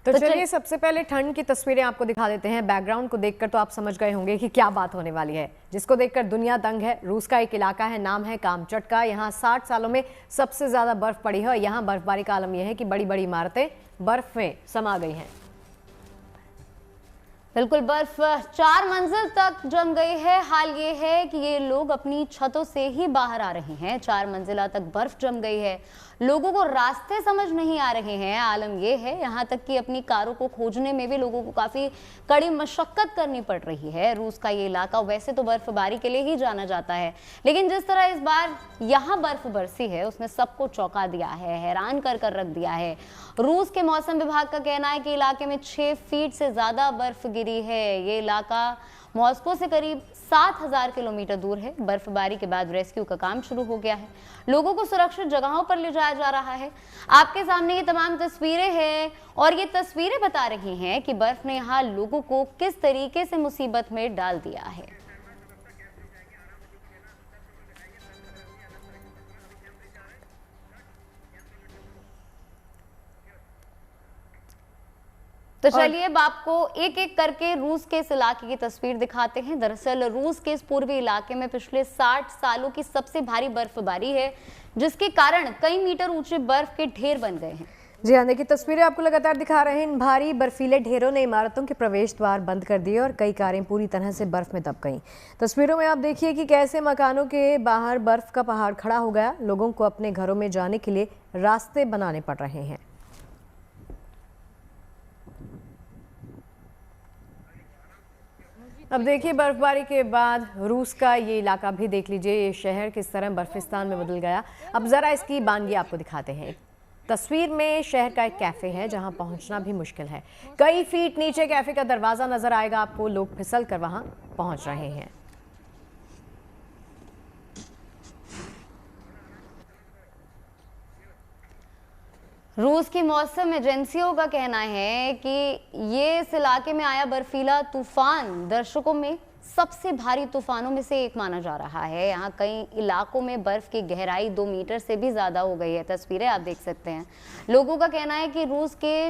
तो चलिए सबसे पहले ठंड की तस्वीरें आपको दिखा देते हैं। बैकग्राउंड को देखकर तो आप समझ गए होंगे कि क्या बात होने वाली है, जिसको देखकर दुनिया दंग है। रूस का एक इलाका है, नाम है कामचटका। यहाँ 60 सालों में सबसे ज्यादा बर्फ पड़ी है और यहाँ बर्फबारी का आलम यह है कि बड़ी बड़ी इमारतें बर्फ में समा गई हैं। बिल्कुल, बर्फ 4 मंजिल तक जम गई है। हाल ये है कि ये लोग अपनी छतों से ही बाहर आ रहे हैं। 4 मंजिला तक बर्फ जम गई है, लोगों को रास्ते समझ नहीं आ रहे हैं। आलम ये है, यहाँ तक कि अपनी कारों को खोजने में भी लोगों को काफी कड़ी मशक्कत करनी पड़ रही है। रूस का ये इलाका वैसे तो बर्फबारी के लिए ही जाना जाता है, लेकिन जिस तरह इस बार यहाँ बर्फ बरसी है उसने सबको चौंका दिया है, हैरान कर रख दिया है। रूस के मौसम विभाग का कहना है कि इलाके में 6 फीट से ज्यादा बर्फ गिरी है। ये इलाका मॉस्को से करीब 7000 किलोमीटर दूर है। बर्फबारी के बाद रेस्क्यू का काम शुरू हो गया है, लोगों को सुरक्षित जगहों पर ले जाया जा रहा है। आपके सामने ये तमाम तस्वीरें हैं और ये तस्वीरें बता रही हैं कि बर्फ ने यहाँ लोगों को किस तरीके से मुसीबत में डाल दिया है। तो चलिए अब आपको एक एक करके रूस के इस इलाके की तस्वीर दिखाते हैं। दरअसल रूस के इस पूर्वी इलाके में पिछले 60 सालों की सबसे भारी बर्फबारी है, जिसके कारण कई मीटर ऊंचे बर्फ के ढेर बन गए हैं। जी हाँ, देखिए तस्वीरें आपको लगातार दिखा रहे हैं। इन भारी बर्फीले ढेरों ने इमारतों के प्रवेश द्वार बंद कर दिए और कई कारें पूरी तरह से बर्फ में दब गईं। तस्वीरों में आप देखिए कि कैसे मकानों के बाहर बर्फ का पहाड़ खड़ा हो गया। लोगों को अपने घरों में जाने के लिए रास्ते बनाने पड़ रहे हैं। अब देखिए बर्फबारी के बाद रूस का ये इलाका भी देख लीजिए, ये शहर किस तरह बर्फिस्तान में बदल गया। अब जरा इसकी बानगी आपको दिखाते हैं। तस्वीर में शहर का एक कैफे है जहां पहुंचना भी मुश्किल है। कई फीट नीचे कैफे का दरवाजा नजर आएगा आपको। लोग फिसल कर वहां पहुंच रहे हैं। रूस की मौसम एजेंसियों का कहना है कि ये इस इलाके में आया बर्फीला तूफान दर्शकों में सबसे भारी तूफानों में से एक माना जा रहा है। यहाँ कई इलाकों में बर्फ की गहराई 2 मीटर से भी ज्यादा हो गई है। तस्वीरें आप देख सकते हैं। लोगों का कहना है कि रूस के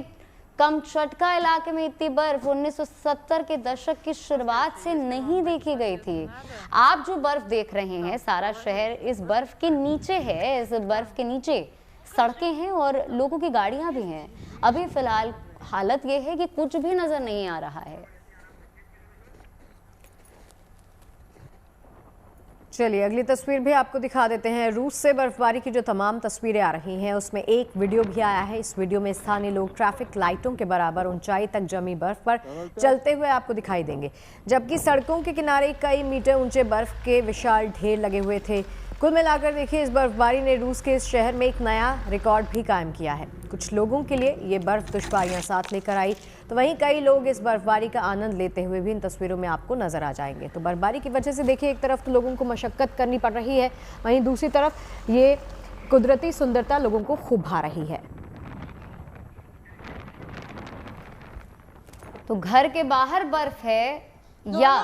कामचटका इलाके में इतनी बर्फ 1970 के दशक की शुरुआत से नहीं देखी गई थी। आप जो बर्फ देख रहे हैं, सारा शहर इस बर्फ के नीचे है। इस बर्फ के नीचे सड़कें हैं और लोगों की गाड़ियां भी हैं। अभी फिलहाल हालत यह है कि कुछ भी नजर नहीं आ रहा है। चलिए अगली तस्वीर भी आपको दिखा देते हैं। रूस से बर्फबारी की जो तमाम तस्वीरें आ रही हैं उसमें एक वीडियो भी आया है। इस वीडियो में स्थानीय लोग ट्रैफिक लाइटों के बराबर ऊंचाई तक जमी बर्फ पर चलते हुए आपको दिखाई देंगे, जबकि सड़कों के किनारे कई मीटर ऊंचे बर्फ के विशाल ढेर लगे हुए थे। कुल मिलाकर देखिए इस बर्फबारी ने रूस के इस शहर में एक नया रिकॉर्ड भी कायम किया है। कुछ लोगों के लिए ये बर्फ दुश्वारियां साथ लेकर आई, तो वहीं कई लोग इस बर्फबारी का आनंद लेते हुए भी इन तस्वीरों में आपको नजर आ जाएंगे। तो बर्फबारी की वजह से देखिए एक तरफ तो लोगों को मशक्कत करनी पड़ रही है, वहीं दूसरी तरफ ये कुदरती सुंदरता लोगों को खूब भा रही है। तो घर के बाहर बर्फ है या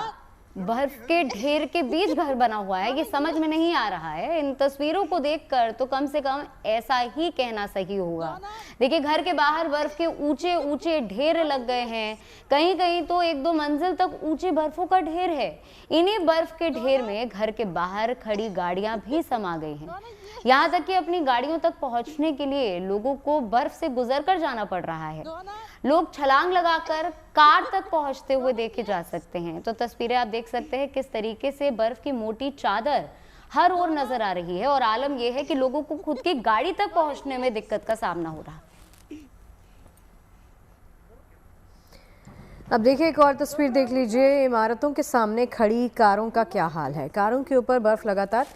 बर्फ के ढेर के बीच घर बना हुआ है, ये समझ में नहीं आ रहा है। इन तस्वीरों को देखकर तो कम से कम ऐसा ही कहना सही होगा। देखिए घर के बाहर बर्फ के ऊंचे ऊंचे ढेर लग गए हैं। कहीं कहीं तो 1-2 मंजिल तक ऊंची बर्फों का ढेर है। इन्हीं बर्फ के ढेर में घर के बाहर खड़ी गाड़ियां भी समा गई हैं। यहाँ तक कि अपनी गाड़ियों तक पहुंचने के लिए लोगों को बर्फ से गुजर कर जाना पड़ रहा है। लोग छलांग लगाकर कार तक पहुंचते हुए देखे जा सकते हैं। तो तस्वीरें आप देख सकते हैं किस तरीके से बर्फ की मोटी चादर हर ओर नजर आ रही है और आलम यह है कि लोगों को खुद की गाड़ी तक पहुंचने में दिक्कत का सामना हो रहा है। अब देखिए एक और तस्वीर देख लीजिए। इमारतों के सामने खड़ी कारों का क्या हाल है। कारों के ऊपर बर्फ लगातार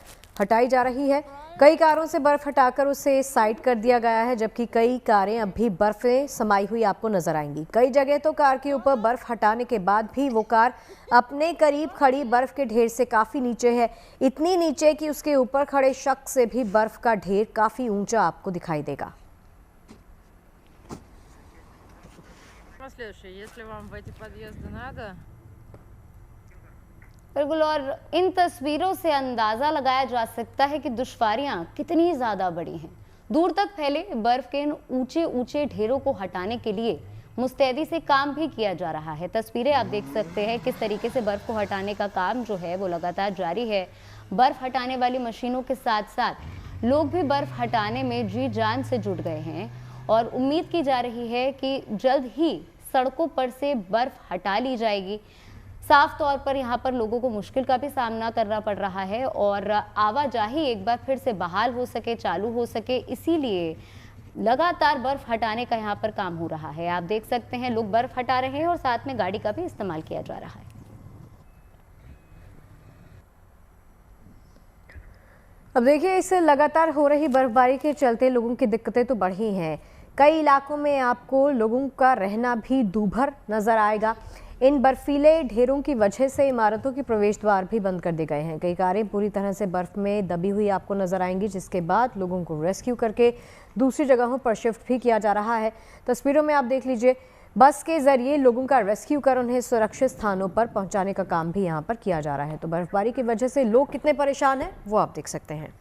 हटाई जा रही है। कई कारों से बर्फ हटाकर उसे साइड कर दिया गया है, जबकि कई कारें अब भी बर्फ में समाई हुई आपको नजर आएंगी। कई जगह तो कार के ऊपर बर्फ हटाने के बाद भी वो कार अपने करीब खड़ी बर्फ के ढेर से काफी नीचे है, इतनी नीचे कि उसके ऊपर खड़े शख्स से भी बर्फ का ढेर काफी ऊंचा आपको दिखाई देगा। बिल्कुल, और इन तस्वीरों से अंदाजा लगाया जा सकता है कि दुश्वारियां कितनी ज्यादा बड़ी हैं। दूर तक फैले बर्फ के इन ऊंचे ऊंचे ढेरों को हटाने के लिए मुस्तैदी से काम भी किया जा रहा है। तस्वीरें आप देख सकते हैं किस तरीके से बर्फ को हटाने का काम जो है वो लगातार जारी है। बर्फ हटाने वाली मशीनों के साथ साथ लोग भी बर्फ हटाने में जी जान से जुट गए हैं और उम्मीद की जा रही है कि जल्द ही सड़कों पर से बर्फ हटा ली जाएगी। साफ तौर पर यहाँ पर लोगों को मुश्किल का भी सामना करना पड़ रहा है और आवाजाही एक बार फिर से बहाल हो सके, चालू हो सके, इसीलिए लगातार बर्फ हटाने का यहाँ पर काम हो रहा है। आप देख सकते हैं लोग बर्फ हटा रहे हैं और साथ में गाड़ी का भी इस्तेमाल किया जा रहा है। अब देखिए, इससे लगातार हो रही बर्फबारी के चलते लोगों की दिक्कतें तो बढ़ी हैं। कई इलाकों में आपको लोगों का रहना भी दूभर नजर आएगा। इन बर्फीले ढेरों की वजह से इमारतों के प्रवेश द्वार भी बंद कर दिए गए हैं। कई कारें पूरी तरह से बर्फ में दबी हुई आपको नजर आएंगी, जिसके बाद लोगों को रेस्क्यू करके दूसरी जगहों पर शिफ्ट भी किया जा रहा है। तस्वीरों में आप देख लीजिए, बस के जरिए लोगों का रेस्क्यू कर उन्हें सुरक्षित स्थानों पर पहुंचाने का काम भी यहाँ पर किया जा रहा है। तो बर्फबारी की वजह से लोग कितने परेशान हैं वो आप देख सकते हैं।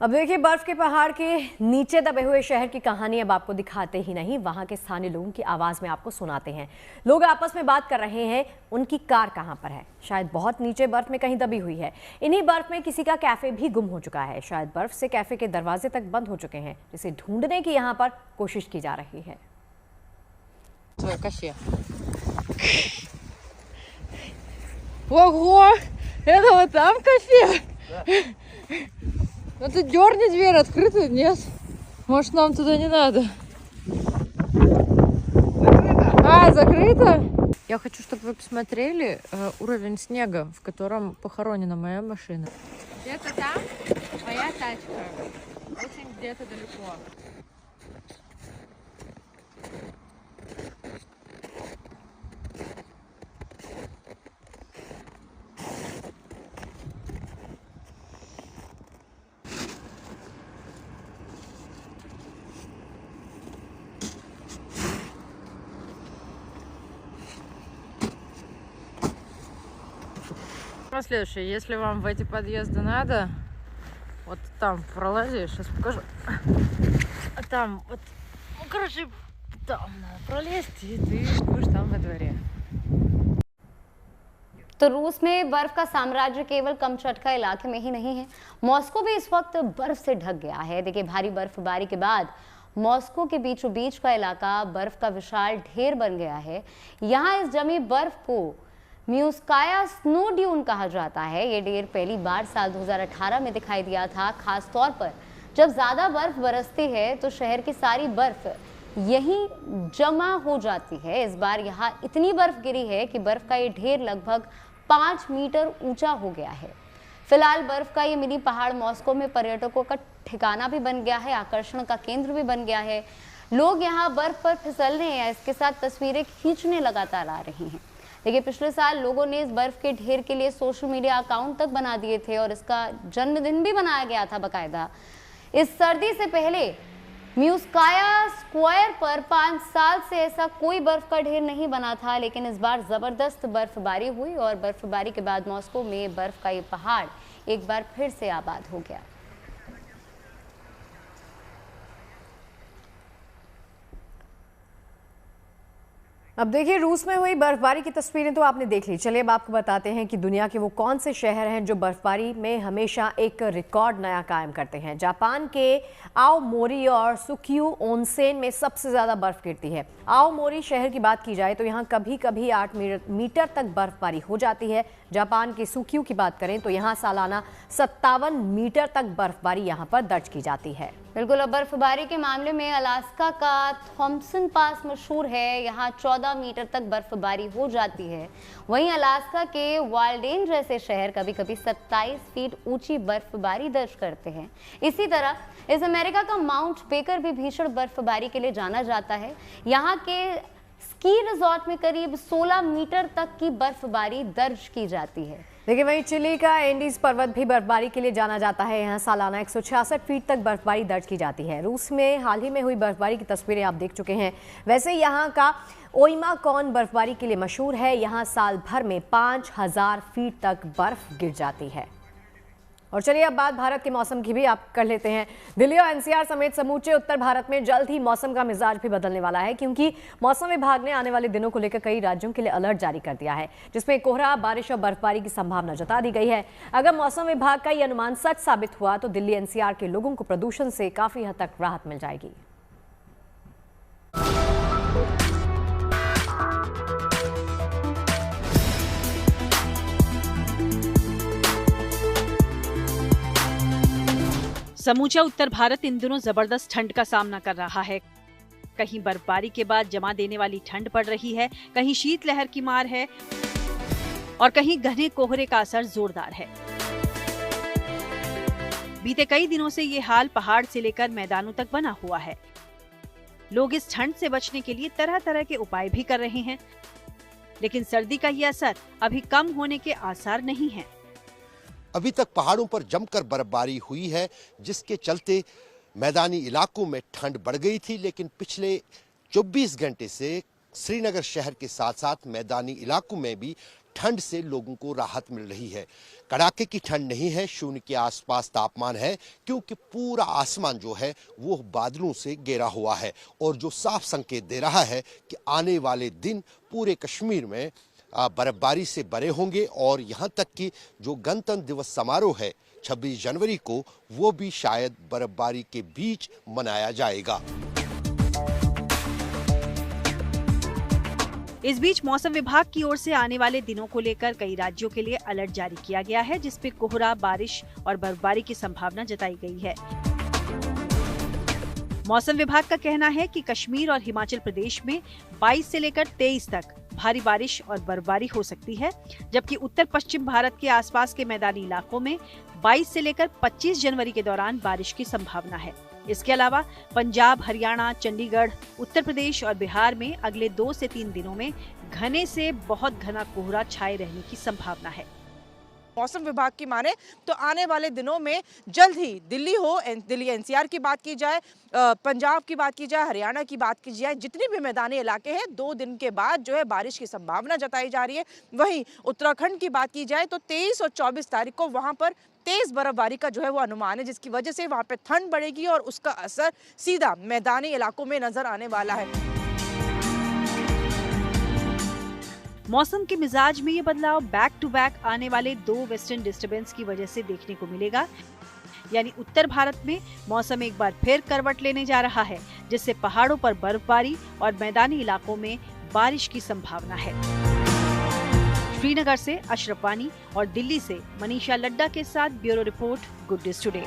अब देखिए, बर्फ के पहाड़ के नीचे दबे हुए शहर की कहानी अब आपको दिखाते ही नहीं, वहां के स्थानीय लोगों की आवाज में आपको सुनाते हैं। लोग आपस में बात कर रहे हैं, उनकी कार कहां पर है, शायद बहुत नीचे बर्फ में कहीं दबी हुई है। इन्हीं बर्फ में किसी का कैफे भी गुम हो चुका है, शायद बर्फ से कैफे के दरवाजे तक बंद हो चुके हैं, जिसे ढूंढने की यहाँ पर कोशिश की जा रही है। Ого! Это вот там кафе? Ну ты дерни дверь, открыта? Нет. Может, нам туда не надо? А, закрыто? Я хочу, чтобы вы посмотрели уровень снега, в котором похоронена моя машина. Где-то там моя тачка. Очень где-то далеко. Следующее, если вам в эти подъезды надо, вот там в пролазе, сейчас покажу, там вот, ну короче, там надо пролезть, и ты будешь там во дворе. तो रूस में बर्फ का साम्राज्य केवल कमचटका इलाके में ही नहीं है, मॉस्को भी इस वक्त बर्फ से ढक गया है। देखिए, भारी बर्फबारी के बाद मॉस्को के बीचों बीच का इलाका बर्फ का विशाल ढेर बन गया है। यहाँ इस जमी बर्फ को म्यूस्काया स्नो ड्यून कहा जाता है। ये ढेर पहली बार साल 2018 में दिखाई दिया था। खास तौर पर जब ज्यादा बर्फ बरसती है तो शहर की सारी बर्फ यहीं जमा हो जाती है। इस बार यहाँ इतनी बर्फ गिरी है कि बर्फ का ये ढेर लगभग 5 मीटर ऊंचा हो गया है। फिलहाल बर्फ का ये मिनी पहाड़ मॉस्को में पर्यटकों का ठिकाना भी बन गया है, आकर्षण का केंद्र भी बन गया है। लोग यहाँ बर्फ पर फिसलने या इसके साथ तस्वीरें खींचने लगातार आ रहे हैं। देखिए, पिछले साल लोगों ने इस बर्फ के ढेर के लिए सोशल मीडिया अकाउंट तक बना दिए थे और इसका जन्मदिन भी बनाया गया था बाकायदा। इस सर्दी से पहले म्यूस्काया स्क्वायर पर 5 साल से ऐसा कोई बर्फ का ढेर नहीं बना था, लेकिन इस बार जबरदस्त बर्फबारी हुई और बर्फबारी के बाद मॉस्को में बर्फ का ये पहाड़ एक बार फिर से आबाद हो गया। अब देखिए, रूस में हुई बर्फबारी की तस्वीरें तो आपने देख ली। चलिए अब आपको बताते हैं कि दुनिया के वो कौन से शहर हैं जो बर्फबारी में हमेशा एक रिकॉर्ड नया कायम करते हैं। जापान के आओमोरी और सुक्यू ओनसेन में सबसे ज्यादा बर्फ गिरती है। आओमोरी शहर की बात की जाए तो यहाँ कभी कभी 8 मीटर तक बर्फबारी हो जाती है। जापान के सुक्यू की बात करें तो यहाँ सालाना 57 मीटर तक बर्फबारी यहाँ पर दर्ज की जाती है। बिल्कुल, अब बर्फबारी के मामले में अलास्का का थॉम्सन पास मशहूर है। यहाँ 14 मीटर तक बर्फबारी हो जाती है। वहीं अलास्का के वाल्डेन जैसे शहर कभी कभी 27 फीट ऊंची बर्फबारी दर्ज करते हैं। इसी तरह इस अमेरिका का माउंट बेकर भी भीषण बर्फबारी के लिए जाना जाता है। यहाँ के स्की रिजॉर्ट में करीब 16 मीटर तक की बर्फबारी दर्ज की जाती है। देखिए, वहीं चिली का एंडीज पर्वत भी बर्फबारी के लिए जाना जाता है। यहाँ सालाना 166 फीट तक बर्फबारी दर्ज की जाती है। रूस में हाल ही में हुई बर्फबारी की तस्वीरें आप देख चुके हैं। वैसे यहाँ का ओइमाकॉन बर्फबारी के लिए मशहूर है। यहाँ साल भर में 5000 फीट तक बर्फ गिर जाती है। और चलिए अब बात भारत के मौसम की भी आप कर लेते हैं। दिल्ली और एनसीआर समेत समूचे उत्तर भारत में जल्द ही मौसम का मिजाज भी बदलने वाला है, क्योंकि मौसम विभाग ने आने वाले दिनों को लेकर कई राज्यों के लिए अलर्ट जारी कर दिया है, जिसमें कोहरा, बारिश और बर्फबारी की संभावना जता दी गई है। अगर मौसम विभाग का ये अनुमान सच साबित हुआ तो दिल्ली एनसीआर के लोगों को प्रदूषण से काफी हद तक राहत मिल जाएगी। समूचा उत्तर भारत इन दिनों जबरदस्त ठंड का सामना कर रहा है। कहीं बर्फबारी के बाद जमा देने वाली ठंड पड़ रही है, कहीं शीतलहर की मार है और कहीं घने कोहरे का असर जोरदार है। बीते कई दिनों से ये हाल पहाड़ से लेकर मैदानों तक बना हुआ है। लोग इस ठंड से बचने के लिए तरह तरह के उपाय भी कर रहे हैं, लेकिन सर्दी का ये असर अभी कम होने के आसार नहीं है। अभी तक पहाड़ों पर जमकर बर्फबारी हुई है, जिसके चलते मैदानी इलाकों में ठंड बढ़ गई थी, लेकिन पिछले 24 घंटे से श्रीनगर शहर के साथ साथ मैदानी इलाकों में भी ठंड से लोगों को राहत मिल रही है। कड़ाके की ठंड नहीं है, शून्य के आसपास तापमान है, क्योंकि पूरा आसमान जो है वो बादलों से घेरा हुआ है और जो साफ संकेत दे रहा है कि आने वाले दिन पूरे कश्मीर में बर्फबारी से भरे होंगे और यहाँ तक कि जो गणतंत्र दिवस समारोह है 26 जनवरी को, वो भी शायद बर्फबारी के बीच मनाया जाएगा। इस बीच मौसम विभाग की ओर से आने वाले दिनों को लेकर कई राज्यों के लिए अलर्ट जारी किया गया है, जिसपे कोहरा, बारिश और बर्फबारी की संभावना जताई गई है। मौसम विभाग का कहना है कि कश्मीर और हिमाचल प्रदेश में 22 से लेकर 23 तक भारी बारिश और बर्फबारी हो सकती है, जबकि उत्तर पश्चिम भारत के आसपास के मैदानी इलाकों में 22 से लेकर 25 जनवरी के दौरान बारिश की संभावना है। इसके अलावा पंजाब, हरियाणा, चंडीगढ़, उत्तर प्रदेश और बिहार में अगले 2 से 3 दिनों में घने से बहुत घना कोहरा छाए रहने की संभावना है। मौसम विभाग की माने तो आने वाले दिनों में जल्द ही दिल्ली हो, दिल्ली एनसीआर की बात की जाए, पंजाब की बात की जाए, हरियाणा की बात की जाए, जितने भी मैदानी इलाके हैं 2 दिन के बाद जो है बारिश की संभावना जताई जा रही है। वहीं उत्तराखंड की बात की जाए तो 23 और 24 तारीख को वहां पर तेज बर्फबारी का जो है वो अनुमान है, जिसकी वजह से वहां पे ठंड बढ़ेगी और उसका असर सीधा मैदानी इलाकों में नजर आने वाला है। मौसम के मिजाज में ये बदलाव बैक टू बैक आने वाले 2 वेस्टर्न डिस्टर्बेंस की वजह से देखने को मिलेगा। यानी उत्तर भारत में मौसम एक बार फिर करवट लेने जा रहा है, जिससे पहाड़ों पर बर्फबारी और मैदानी इलाकों में बारिश की संभावना है। श्रीनगर से अशरफ वानी और दिल्ली से मनीषा लड्डा के साथ bureau report, good news today.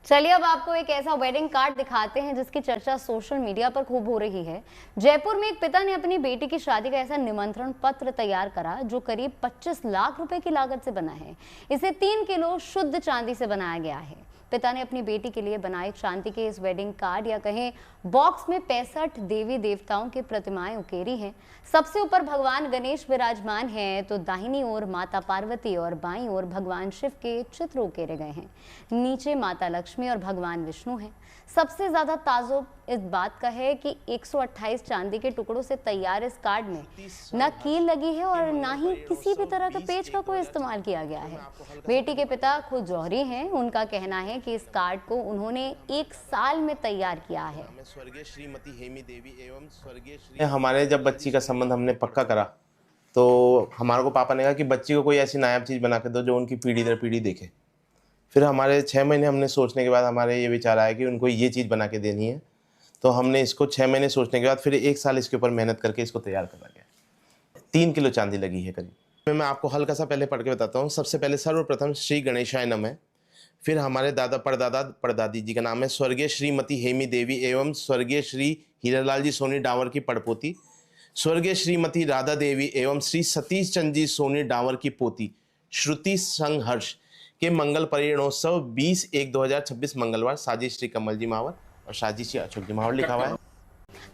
चलिए अब आपको एक ऐसा वेडिंग कार्ड दिखाते हैं जिसकी चर्चा सोशल मीडिया पर खूब हो रही है। जयपुर में एक पिता ने अपनी बेटी की शादी का ऐसा निमंत्रण पत्र तैयार करा जो करीब 25 लाख रुपए की लागत से बना है। इसे 3 किलो शुद्ध चांदी से बनाया गया है। पिता ने अपनी बेटी के लिए बनाए चांदी के इस वेडिंग कार्ड या कहें बॉक्स में 65 देवी देवताओं की प्रतिमाएं उकेरी हैं। सबसे ऊपर भगवान गणेश विराजमान हैं, तो दाहिनी ओर माता पार्वती और बाईं ओर भगवान शिव के चित्र उकेरे गए हैं। नीचे माता लक्ष्मी और भगवान विष्णु हैं। सबसे ज्यादा ताजुब इस बात का है कि 128 चांदी के टुकड़ों से तैयार इस कार्ड में न कील लगी है और न ही किसी भी तरह के पेज का कोई इस्तेमाल किया गया है। बेटी के पिता खुद जौहरी हैं। उनका कहना है कि इस कार्ड को उन्होंने 1 साल में तैयार किया है। स्वर्गीय श्रीमती हेमी देवी एवं स्वर्गीय हमारे जब बच्ची का संबंध हमने पक्का करा तो हमारे को पापा ने कहा कि बच्ची को कोई ऐसी नायाब चीज़ बना के दो जो उनकी पीढ़ी दर पीढ़ी देखे। फिर हमारे 6 महीने हमने सोचने के बाद हमारे ये विचार आया कि उनको ये चीज़ बना के देनी है, तो हमने इसको 6 महीने सोचने के बाद फिर 1 साल इसके ऊपर मेहनत करके इसको तैयार करा गया। 3 किलो चांदी लगी है करीब। मैं आपको हल्का सा पहले पढ़ के बताता हूँ। सबसे पहले सर्वप्रथम श्री गणेशाय नमः। फिर हमारे दादा परदादा परदादी जी का नाम है स्वर्गीय श्रीमती हेमी देवी एवं स्वर्गीय श्री हीरालाल जी सोनी डावर की पड़पोती, स्वर्गीय श्रीमती राधा देवी एवं श्री सतीश चंद जी सोनी डावर की पोती, श्रुति संघर्ष के मंगल परिणोत्सव 20/1/2026 मंगलवार, साजी श्री कमल जी मावर और साजी श्री अशोक जी मावर लिखा हुआ है।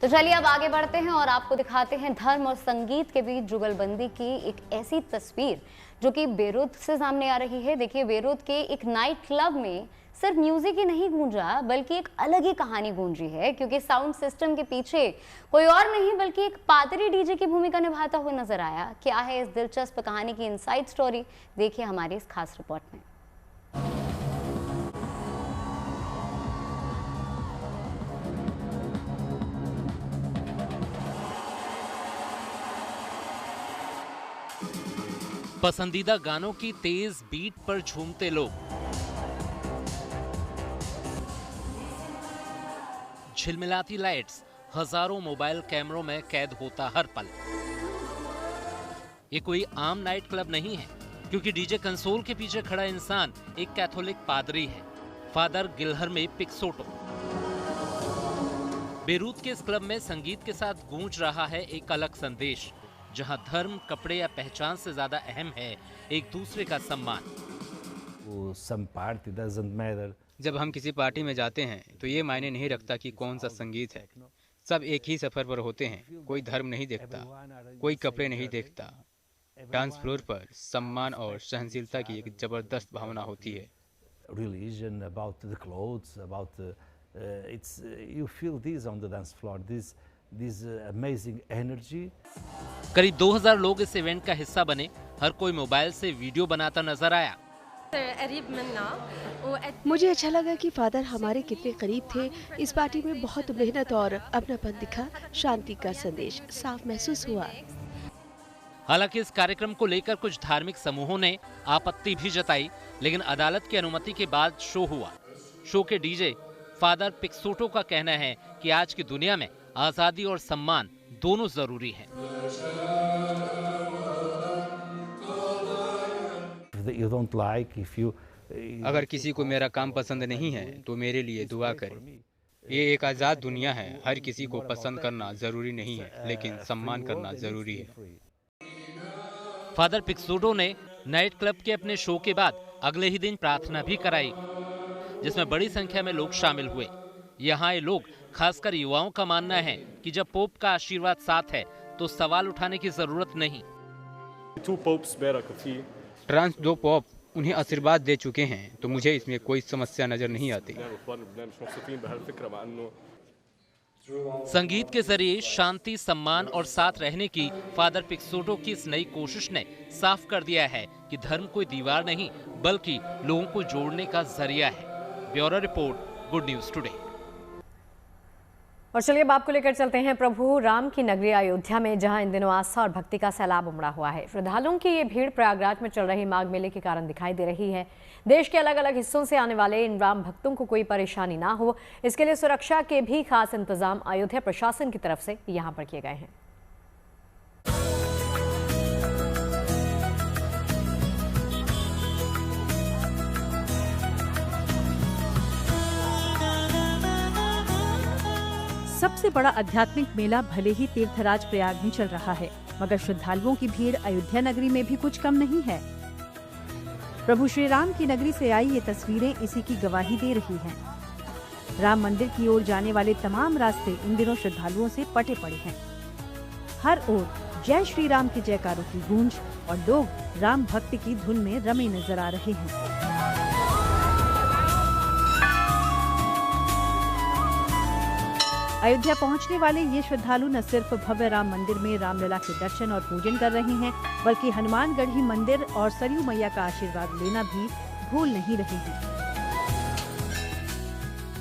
तो चलिए अब आगे बढ़ते हैं और आपको दिखाते हैं धर्म और संगीत के बीच जुगलबंदी की एक ऐसी तस्वीर जो कि बेरूत से सामने आ रही है। देखिए, बेरूत के एक नाइट क्लब में सिर्फ म्यूजिक ही नहीं गूंजा बल्कि एक अलग ही कहानी गूंजी है, क्योंकि साउंड सिस्टम के पीछे कोई और नहीं बल्कि एक पादरी डीजे की भूमिका निभाता हुआ नजर आया। क्या है इस दिलचस्प कहानी की इनसाइड स्टोरी, देखिए हमारी इस खास रिपोर्ट में। पसंदीदा गानों की तेज बीट पर झूमते लोग, झिलमिलाती लाइट्स, हजारों मोबाइल कैमरों में कैद होता हर पल। ये कोई आम नाइट क्लब नहीं है, क्योंकि डीजे कंसोल के पीछे खड़ा इंसान एक कैथोलिक पादरी है, फादर गिलहर्मे पिक्सोटो। बेरूत के इस क्लब में संगीत के साथ गूंज रहा है एक अलग संदेश, जहां धर्म, कपड़े या पहचान से ज्यादा अहम है एक दूसरे का सम्मान। जब हम किसी पार्टी में जाते हैं तो ये मायने नहीं रखता कि कौन सा संगीत है, सब एक ही सफर पर होते हैं। कोई धर्म नहीं देखता, कोई कपड़े नहीं देखता। डांस फ्लोर पर सम्मान और सहनशीलता की एक जबरदस्त भावना होती है। Religion, about the clothes, about you feel this on the dance floor, this amazing energy. करीब 2000 लोग इस इवेंट का हिस्सा बने। हर कोई मोबाइल से वीडियो बनाता नजर आया। मुझे अच्छा लगा कि फादर हमारे कितने करीब थे। इस पार्टी में बहुत मेहनत और अपनापन दिखा, शांति का संदेश साफ महसूस हुआ। हालांकि इस कार्यक्रम को लेकर कुछ धार्मिक समूहों ने आपत्ति भी जताई, लेकिन अदालत की अनुमति के बाद शो हुआ। शो के डीजे फादर पिक्सोटो का कहना है कि आज की दुनिया में आजादी और सम्मान दोनों जरूरी हैं। अगर किसी को मेरा काम पसंद नहीं है तो मेरे लिए दुआ करें। ये एक आजाद दुनिया है, हर किसी को पसंद करना जरूरी नहीं है, लेकिन सम्मान करना जरूरी है। फादर पिक्सोटो ने नाइट क्लब के अपने शो के बाद अगले ही दिन प्रार्थना भी कराई, जिसमें बड़ी संख्या में लोग शामिल हुए। यहाँ ये लोग, खासकर युवाओं का मानना है कि जब पोप का आशीर्वाद साथ है तो सवाल उठाने की जरूरत नहीं। ट्रांस 2 पोप उन्हें आशीर्वाद दे चुके हैं, तो मुझे इसमें कोई समस्या नजर नहीं आती। संगीत के जरिए शांति, सम्मान और साथ रहने की फादर पिक्सोटो की इस नई कोशिश ने साफ कर दिया है कि धर्म कोई दीवार नहीं बल्कि लोगों को जोड़ने का जरिया है। Bureau report, good news today. और चलिए अब आपको लेकर चलते हैं प्रभु राम की नगरी अयोध्या में, जहां इन दिनों आस्था और भक्ति का सैलाब उमड़ा हुआ है। श्रद्धालुओं की ये भीड़ प्रयागराज में चल रही माघ मेले के कारण दिखाई दे रही है। देश के अलग अलग हिस्सों से आने वाले इन राम भक्तों को कोई परेशानी ना हो, इसके लिए सुरक्षा के भी खास इंतजाम अयोध्या प्रशासन की तरफ से यहाँ पर किए गए हैं। सबसे बड़ा आध्यात्मिक मेला भले ही तीर्थराज प्रयाग में चल रहा है, मगर श्रद्धालुओं की भीड़ अयोध्या नगरी में भी कुछ कम नहीं है। प्रभु श्री राम की नगरी से आई ये तस्वीरें इसी की गवाही दे रही हैं। राम मंदिर की ओर जाने वाले तमाम रास्ते इन दिनों श्रद्धालुओं से पटे पड़े हैं। हर ओर जय श्री राम के जयकारों की गूंज और लोग राम भक्ति की धुन में रमे नजर आ रहे हैं। अयोध्या पहुंचने वाले ये श्रद्धालु न सिर्फ भव्य राम मंदिर में रामलला के दर्शन और पूजन कर रहे हैं, बल्कि हनुमानगढ़ी मंदिर और सरयू मैया का आशीर्वाद लेना भी भूल नहीं रहे हैं।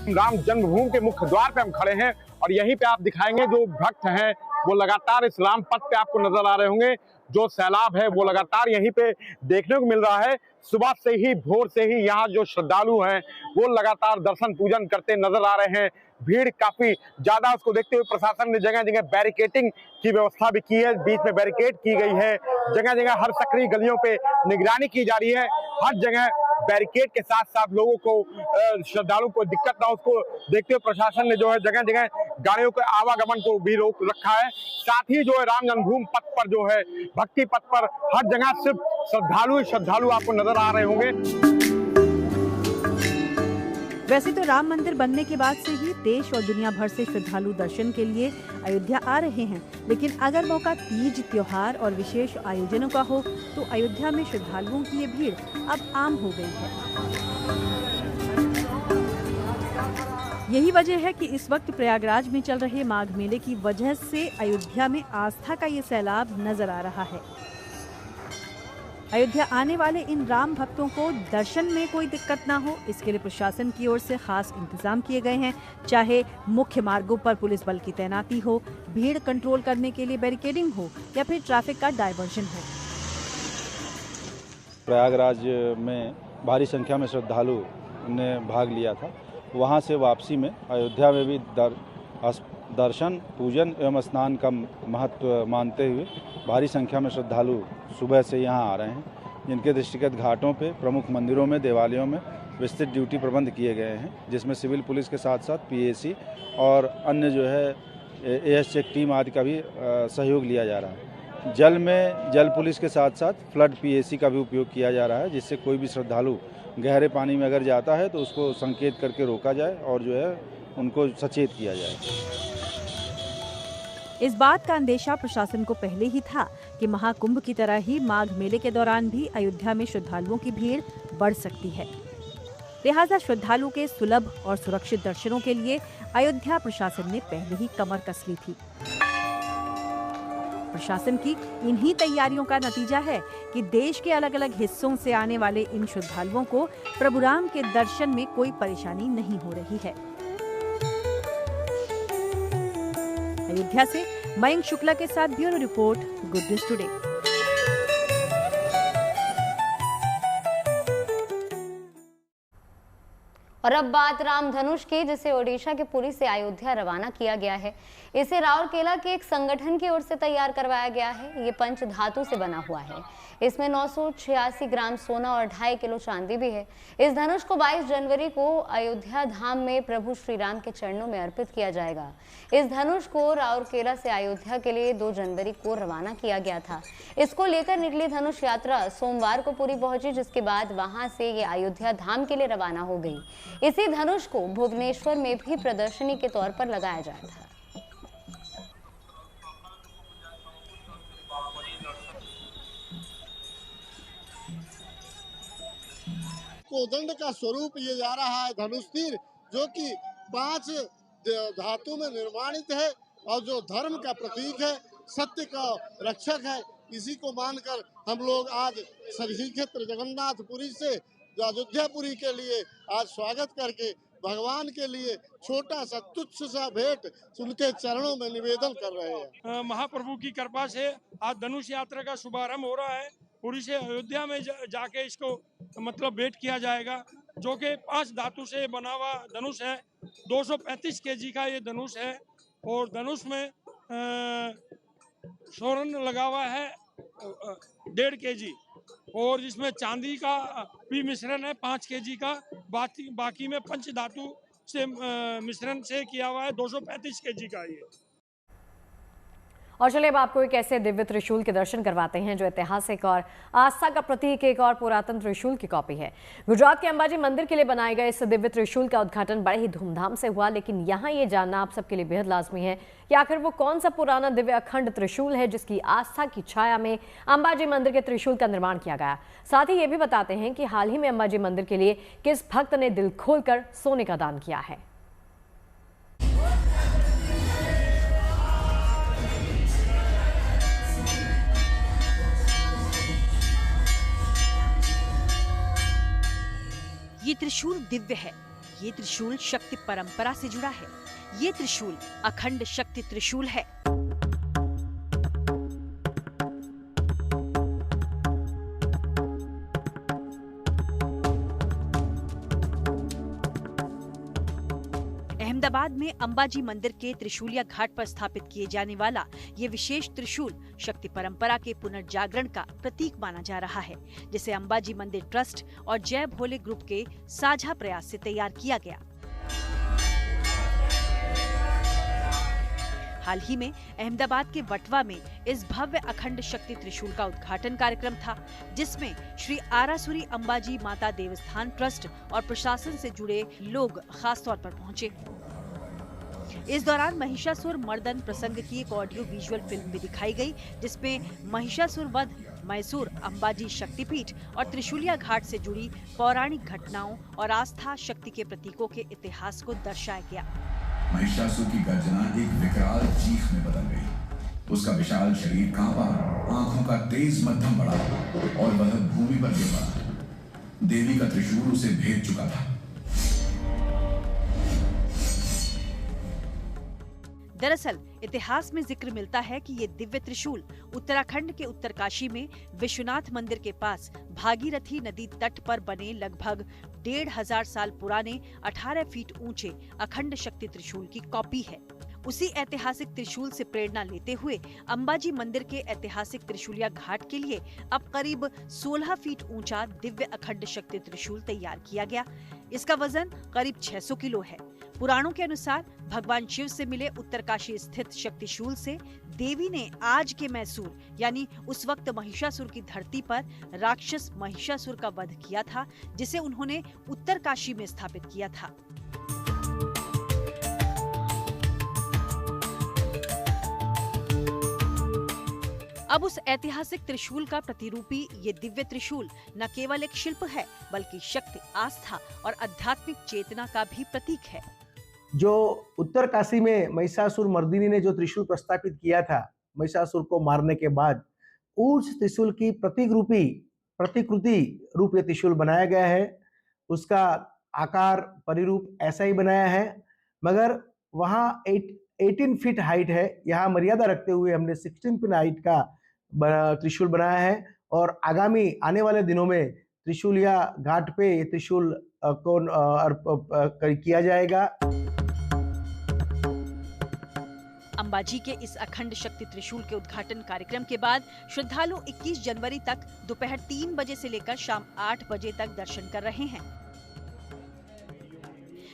राम जन्मभूमि के मुख्य द्वार पे हम खड़े हैं और यहीं पे आप दिखाएंगे जो भक्त हैं वो लगातार इस राम पथ पे आपको नजर आ रहे होंगे। जो सैलाब है वो लगातार यहीं पे देखने को मिल रहा है। सुबह से ही, भोर से ही यहाँ जो श्रद्धालु हैं वो लगातार दर्शन पूजन करते नजर आ रहे हैं। भीड़ काफी ज्यादा, उसको देखते हुए प्रशासन ने जगह जगह बैरिकेटिंग की व्यवस्था भी की है। बीच में बैरिकेड की गई है, जगह जगह हर सकरी गलियों पे निगरानी की जा रही है। हर जगह बैरिकेड के साथ साथ लोगों को, श्रद्धालुओं को दिक्कत ना, उसको देखते हुए प्रशासन ने जो है जगह जगह गाड़ियों के आवागमन को भी रोक रखा है। साथ ही जो है राम जन्मभूमि पथ पर जो है, भक्ति पथ पर हर जगह सिर्फ श्रद्धालु आपको नजर आ रहे होंगे। वैसे तो राम मंदिर बनने के बाद से ही देश और दुनिया भर से श्रद्धालु दर्शन के लिए अयोध्या आ रहे हैं, लेकिन अगर मौका तीज, त्योहार और विशेष आयोजनों का हो तो अयोध्या में श्रद्धालुओं की ये भीड़ अब आम हो गई है। यही वजह है कि इस वक्त प्रयागराज में चल रहे माघ मेले की वजह से अयोध्या में आस्था का ये सैलाब नजर आ रहा है। अयोध्या आने वाले इन राम भक्तों को दर्शन में कोई दिक्कत ना हो, इसके लिए प्रशासन की ओर से खास इंतजाम किए गए हैं। चाहे मुख्य मार्गों पर पुलिस बल की तैनाती हो, भीड़ कंट्रोल करने के लिए बैरिकेडिंग हो या फिर ट्रैफिक का डायवर्जन हो। प्रयागराज में भारी संख्या में श्रद्धालु ने भाग लिया था। वहां से वापसी में अयोध्या में भी दर्शन, पूजन एवं स्नान का महत्व मानते हुए भारी संख्या में श्रद्धालु सुबह से यहां आ रहे हैं, जिनके दृष्टिगत घाटों पे, प्रमुख मंदिरों में, देवालयों में विस्तृत ड्यूटी प्रबंध किए गए हैं, जिसमें सिविल पुलिस के साथ साथ पीएसी और अन्य जो है एएस चेक टीम आदि का भी सहयोग लिया जा रहा है। जल में जल पुलिस के साथ साथ फ्लड पीएसी का भी उपयोग किया जा रहा है, जिससे कोई भी श्रद्धालु गहरे पानी में अगर जाता है तो उसको संकेत करके रोका जाए और जो है उनको सचेत किया जाए। इस बात का अंदेशा प्रशासन को पहले ही था कि महाकुंभ की तरह ही माघ मेले के दौरान भी अयोध्या में श्रद्धालुओं की भीड़ बढ़ सकती है। लिहाजा श्रद्धालुओं के सुलभ और सुरक्षित दर्शनों के लिए अयोध्या प्रशासन ने पहले ही कमर कस ली थी। प्रशासन की इन्हीं तैयारियों का नतीजा है कि देश के अलग अलग हिस्सों से आने वाले इन श्रद्धालुओं को प्रभु राम के दर्शन में कोई परेशानी नहीं हो रही है। अयोध्या से मयंक शुक्ला के साथ bureau report, good news today. और अब बात रामधनुष की, जिसे ओडिशा के पुरी से अयोध्या रवाना किया गया है। इसे राउरकेला के एक संगठन की ओर से तैयार करवाया गया है। ये पंच धातु से बना हुआ है। इसमें 986 ग्राम सोना और 2.5 किलो चांदी भी है। इस धनुष को 22 जनवरी को अयोध्या धाम में प्रभु श्री राम के चरणों में अर्पित किया जाएगा। इस धनुष को राउरकेला से अयोध्या के लिए 2 जनवरी को रवाना किया गया था। इसको लेकर निकली धनुष यात्रा सोमवार को पुरी पहुंची, जिसके बाद वहां से ये अयोध्या धाम के लिए रवाना हो गई। इसी धनुष को भुवनेश्वर में भी प्रदर्शनी के तौर पर लगाया जाता था। कोदंड का स्वरूप ये जा रहा है धनुष तीर, जो कि 5 धातु में निर्माणित है और जो धर्म का प्रतीक है, सत्य का रक्षक है। इसी को मानकर हम लोग आज श्री क्षेत्र जगन्नाथपुरी से अयोध्यापुरी के लिए आज स्वागत करके भगवान के लिए छोटा सा तुच्छ सा भेंट उनके चरणों में निवेदन कर रहे हैं। महाप्रभु की कृपा से आज धनुष यात्रा का शुभारंभ हो रहा है। पुरी से अयोध्या में जाके इसको मतलब भेंट किया जाएगा, जो कि 5 धातु से बना हुआ धनुष है। 235 केजी का ये धनुष है और धनुष में स्वर्ण लगा हुआ है 1.5 केजी और इसमें चांदी का भी मिश्रण है 5 केजी का। बाकी में पंच धातु से मिश्रण से किया हुआ है 235 केजी का ये। और चलिए अब आपको एक ऐसे दिव्य त्रिशूल के दर्शन करवाते हैं जो ऐतिहासिक और आस्था का प्रतीक एक और पुरातन त्रिशूल की कॉपी है। गुजरात के अंबाजी मंदिर के लिए बनाए गए इस दिव्य त्रिशूल का उद्घाटन बड़े ही धूमधाम से हुआ, लेकिन यहाँ ये जानना आप सबके लिए बेहद लाजमी है कि आखिर वो कौन सा पुराना दिव्य अखंड त्रिशूल है जिसकी आस्था की छाया में अंबाजी मंदिर के त्रिशूल का निर्माण किया गया। साथ ही ये भी बताते हैं कि हाल ही में अंबाजी मंदिर के लिए किस भक्त ने दिल खोलकर सोने का दान किया है। ये त्रिशूल दिव्य है। ये त्रिशूल शक्ति परंपरा से जुड़ा है। ये त्रिशूल अखंड शक्ति त्रिशूल है। अहमदाबाद में अंबाजी मंदिर के त्रिशूलिया घाट पर स्थापित किए जाने वाला ये विशेष त्रिशूल शक्ति परंपरा के पुनर्जागरण का प्रतीक माना जा रहा है, जिसे अंबाजी मंदिर ट्रस्ट और जय भोले ग्रुप के साझा प्रयास से तैयार किया गया। हाल ही में अहमदाबाद के वटवा में इस भव्य अखंड शक्ति त्रिशूल का उद्घाटन कार्यक्रम था, जिसमें श्री आरासुरी अंबाजी माता देवस्थान ट्रस्ट और प्रशासन से जुड़े लोग खास तौर पर पहुंचे। इस दौरान महिषासुर मर्दन प्रसंग की एक ऑडियो विजुअल फिल्म भी दिखाई गई, जिसमें महिषासुर वध, मैसूर अंबाजी शक्तिपीठ और त्रिशूलिया घाट से जुड़ी पौराणिक घटनाओं और आस्था शक्ति के प्रतीकों के इतिहास को दर्शाया गया। महिषासुर की गर्जना एक विकराल चीख में बदल गई। उसका विशाल शरीर कांपा, आंखों का तेज मध्यम बढ़ा और वह भूमि पर गिर पड़ा। देवी का त्रिशूल उसे भेद चुका था। दरअसल इतिहास में जिक्र मिलता है कि ये दिव्य त्रिशूल उत्तराखंड के उत्तरकाशी में विश्वनाथ मंदिर के पास भागीरथी नदी तट पर बने लगभग 1500 साल पुराने 18 फीट ऊंचे अखंड शक्ति त्रिशूल की कॉपी है। उसी ऐतिहासिक त्रिशूल से प्रेरणा लेते हुए अंबाजी मंदिर के ऐतिहासिक त्रिशूलिया घाट के लिए अब करीब 16 फीट ऊंचा दिव्य अखंड शक्ति त्रिशूल तैयार किया गया। इसका वजन करीब 600 किलो है। पुराणों के अनुसार भगवान शिव से मिले उत्तरकाशी स्थित शक्तिशूल से देवी ने आज के मैसूर यानी उस वक्त महिषासुर की धरती पर राक्षस महिषासुर का वध किया था, जिसे उन्होंने उत्तरकाशी में स्थापित किया था। अब उस ऐतिहासिक त्रिशूल का प्रतिरूपी ये दिव्य त्रिशूल न केवल एक शिल्प है, बल्कि शक्ति, आस्था और आध्यात्मिक चेतना का भी प्रतीक है। जो उत्तरकाशी में महिषासुर मर्दिनी ने जो त्रिशूल प्रस्थापित किया था महिषासुर को मारने के बाद, उस त्रिशूल की प्रतिकृति रूप ये त्रिशूल बनाया गया है। उसका आकार परिरूप ऐसा ही बनाया है, मगर वहाँ 18 फीट हाइट है। यहाँ मर्यादा रखते हुए हमने 16 फीट हाइट का त्रिशूल बनाया है और आगामी आने वाले दिनों में त्रिशूलिया घाट पे ये त्रिशूल को किया जाएगा। अंबाजी के इस अखंड शक्ति त्रिशूल के उद्घाटन कार्यक्रम के बाद श्रद्धालु 21 जनवरी तक दोपहर 3 बजे से लेकर शाम 8 बजे तक दर्शन कर रहे हैं।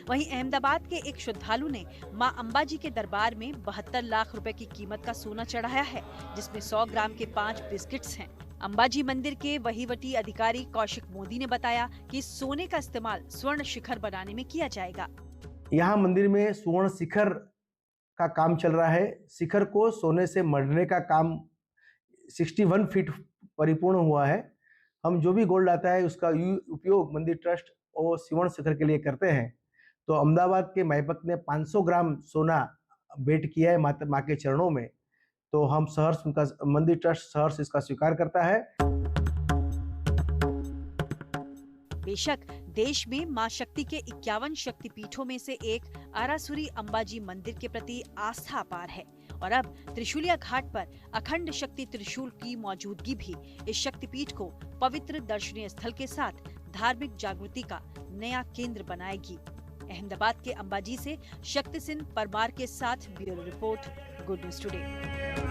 वहीं अहमदाबाद के एक श्रद्धालु ने मां अंबाजी के दरबार में 72 लाख रुपए की कीमत का सोना चढ़ाया है, जिसमें 100 ग्राम के 5 बिस्किट्स हैं। अंबाजी मंदिर के वहीवटी अधिकारी कौशिक मोदी ने बताया कि सोने का इस्तेमाल स्वर्ण शिखर बनाने में किया जाएगा। यहाँ मंदिर में स्वर्ण शिखर का काम चल रहा है। शिखर को सोने से मढ़ने का काम 61 फीट परिपूर्ण हुआ है। हम जो भी गोल्ड आता है उसका उपयोग मंदिर ट्रस्ट और स्वर्ण शिखर के लिए करते हैं। तो अहमदाबाद के माईपत ने 500 ग्राम सोना भेंट किया है माँ के चरणों में। तो हम सहर्ष उनका मंदिर ट्रस्ट सहर्ष इसका स्वीकार करता है। बेशक देश में मां शक्ति के 51 शक्तिपीठों में से एक आरासुरी अंबाजी मंदिर के प्रति आस्था अपार है और अब त्रिशूलिया घाट पर अखंड शक्ति त्रिशूल की मौजूदगी भी इस शक्तिपीठ को पवित्र दर्शनीय स्थल के साथ धार्मिक जागृति का नया केंद्र बनाएगी। अहमदाबाद के अंबाजी से शक्ति सिंह परमार के साथ bureau report, good news today.